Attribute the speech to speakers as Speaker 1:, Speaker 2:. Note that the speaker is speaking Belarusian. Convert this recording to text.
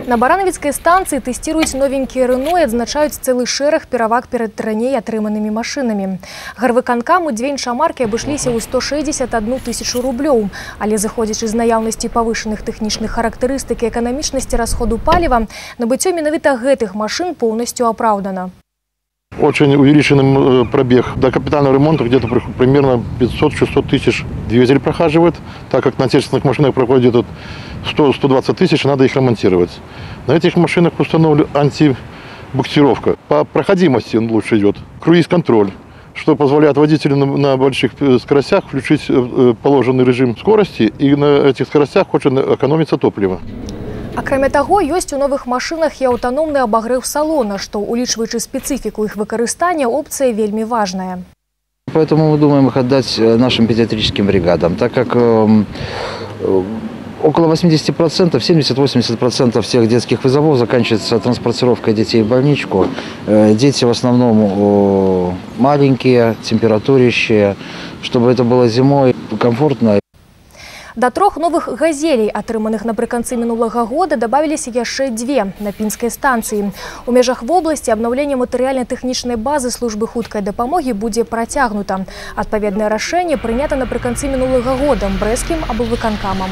Speaker 1: На Барановіцкай станцыі тэсціруюць новенькія Рено і адзначаюць цэлы шэраг пераваг перад раней атрыманымі машынамі. Гарвыканкаму дзве іншамаркі абышліся ў 161 тысячу рублёў. Але зыходзячы з наяўнасці павышаных тэхнічных характарыстык і эканамічнасці расходу паліва, набыццё менавіта гэтых машын поўнасцю апраўдана.
Speaker 2: Очень увеличенный пробег. До капитального ремонта где-то примерно 500-600 тысяч двигатель прохаживает, так как на отечественных машинах проходит 100-120 тысяч, надо их ремонтировать. На этих машинах установлена антибуксировка. По проходимости он лучше идет. Круиз-контроль, что позволяет водителю на больших скоростях включить положенный режим скорости, и на этих скоростях хочет экономиться топливо.
Speaker 1: Акрамя таго, ёсць у новых машынах і аўтаномны абагрэў салона, што, улічваючы спецыфіку іх выкарыстання, опцыя вельмі важная.
Speaker 3: Поэтому мы думаем их отдать нашим педиатрическим бригадам, так как около 80%, 70-80% всех детских вызовов заканчивается транспортировкой детей в больничку. Дети в основном маленькие, температурящие, чтобы это было зимой комфортно.
Speaker 1: Да 3 новых газелей, атрыманых напрыканцы мінулага года, дабавіліся яшчэ 2 на пінскай станцыі. У межах вобласці абнаўленне матэрыяльна-тэхнічнай базы службы хуткай дапамогі будзе працягнута. Адпаведнае рашэнне прынята напрыканцы мінулага года брэсцкім аблвыканкамам.